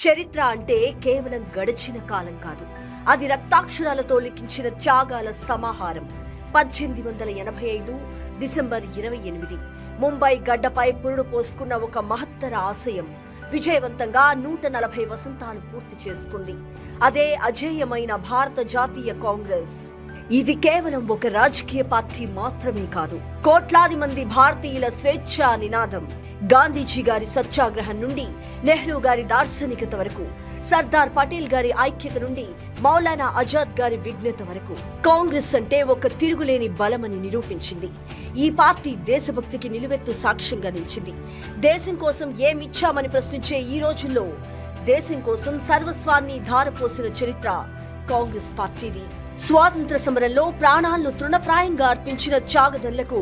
చరిత్ర అంటే కేవలం గడిచిన కాలం కాదు, అది రక్తాక్షరాలతో లిఖించిన త్యాగాల సమాహారం. 1885 డిసెంబర్ 28 ముంబై గడ్డపై పురుడు పోసుకున్న ఒక మహత్తర ఆశయం విజయవంతంగా 140 వసంతాలు పూర్తి చేసుకుంది. అదే అజేయమైన భారత జాతీయ కాంగ్రెస్. ఇది కేవలం ఒక రాజకీయ పార్టీ మాత్రమే కాదు, కోట్లాది మంది భారతీయుల స్వేచ్ఛా నినాదం. గాంధీజీ గారి సత్యాగ్రహం నుండి నెహ్రూ గారి దార్శనికత వరకు, సర్దార్ పటేల్ గారి ఐక్యత నుండి మౌలానా ఆజాద్ గారి విఘ్నత వరకు, కాంగ్రెస్ అంటే ఒక తిరుగులేని బలమని నిరూపించింది. ఈ పార్టీ దేశభక్తికి నిలువెత్తు సాక్ష్యంగా నిలిచింది. దేశం కోసం ఏమిచ్చామని ప్రశ్నించే ఈ రోజుల్లో దేశం కోసం సర్వస్వాన్ని ధారపోసిన చరిత్ర కాంగ్రెస్ పార్టీది. స్వాతంత్ర సమరంలో ప్రాణాలను తృణప్రాయంగా అర్పించిన త్యాగదనులకు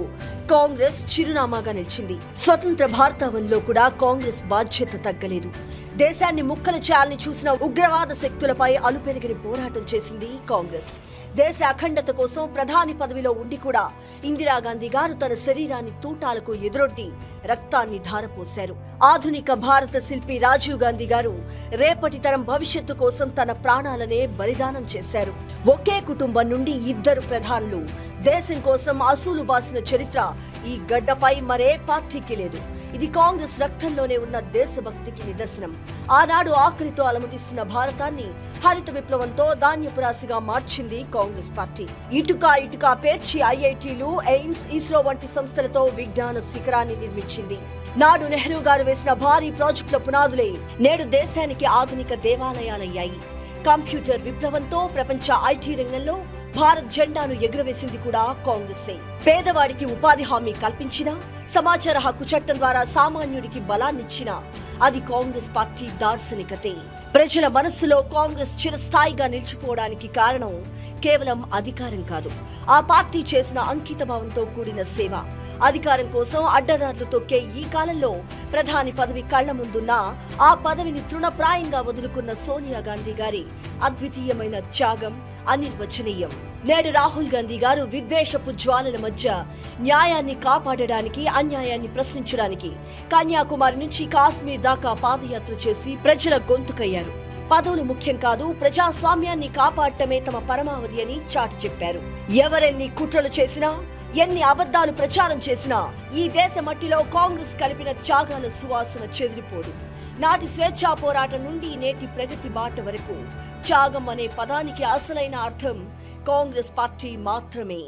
కాంగ్రెస్ చిరునామాగా నిలిచింది. స్వతంత్ర భారతావనిలో కూడా కాంగ్రెస్ బాధ్యత తగ్గలేదు. దేశాన్ని ముక్కలు చేయాలని చూసిన ఉగ్రవాద శక్తులపై అలుపెరిగిన పోరాటం చేసింది కాంగ్రెస్. దేశ అఖండత కోసం ప్రధాని పదవిలో ఉండి కూడా ఇందిరాగాంధీ గారు తన శరీరాన్ని తూటాలకు ఎదురొడ్డి రక్తాన్ని ధారపోశారు. ఆధునిక భారత శిల్పి రాజీవ్ గాంధీ గారు రేపటి తరం భవిష్యత్తు కోసం తన ప్రాణాలనే బలిదానం చేశారు. ఒకే కుటుంబం నుండి 2 ప్రధానులు దేశం కోసం అసూలు బాసిన చరిత్ర ఈ గడ్డపై మరే పార్టీకి లేదు. ఇది కాంగ్రెస్ రక్తంలోనే ఉన్న దేశభక్తికి నిదర్శనం. ఆనాడు ఆకలితో అలమటిస్తున్న భారతాన్ని హరిత విప్లవంతో ధాన్యపు రాశిగా మార్చింది కాంగ్రెస్ పార్టీ. ఇటుక పేర్చి ఐఐటీలు, ఎయిమ్స్, ఇస్రో వంటి సంస్థలతో విజ్ఞాన శిఖరాన్ని నిర్మించింది. నాడు నెహ్రూ గారు వేసిన భారీ ప్రాజెక్టుల పునాదులే నేడు దేశానికి ఆధునిక దేవాలయాలయ్యాయి. కంప్యూటర్ విప్లవంతో ప్రపంచ ఐటీ రంగంలో భారత్ జెండాను ఎగురవేసింది కూడా కాంగ్రెసే. పేదవాడికి ఉపాధి హామీ కల్పించినా, సమాచార హక్కు చట్టం ద్వారా సామాన్యుడికి బలాన్నిచ్చినా అది కాంగ్రెస్ పార్టీ దార్శనికతే. ప్రజల మనస్సులో కాంగ్రెస్ చిరస్థాయిగా నిలిచిపోవడానికి కారణం కేవలం అధికారం కాదు, ఆ పార్టీ చేసిన అంకిత భావంతో కూడిన సేవ. అధికారం కోసం అడ్డదారులు తొక్కే ఈ కాలంలో ప్రధాని పదవి కళ్ల ముందున్నా ఆ పదవిని తృణప్రాయంగా వదులుకున్న సోనియా గాంధీ గారి అద్వితీయమైన త్యాగం అనిర్వచనీయం. నేడు రాహుల్ గాంధీ గారు విద్వేషపు జ్వాలల మధ్య న్యాయాన్ని కాపాడడానికి, అన్యాయాన్ని ప్రశ్నించడానికి కన్యాకుమారి నుంచి కాశ్మీర్ దాకా పాదయాత్ర చేసి ప్రజల గొంతుకయ్యారు. పదవులు ముఖ్యం కాదు, ప్రజాస్వామ్యాన్ని కాపాడటమే తమ పరమావధి అని చాటి చెప్పారు. ఎవరెన్ని కుట్రలు చేసినా, ఎన్ని అబద్ధాలు ప్రచారం చేసినా ఈ దేశ మట్టిలో కాంగ్రెస్ కలిపిన త్యాగాల సువాసన చెదిరిపోదు. నాటి స్వేచ్ఛా పోరాటం నుండి నేటి ప్రగతి బాట వరకు త్యాగం అనే పదానికి అసలైన అర్థం కాంగ్రెస్ పార్టీ మాత్రమే.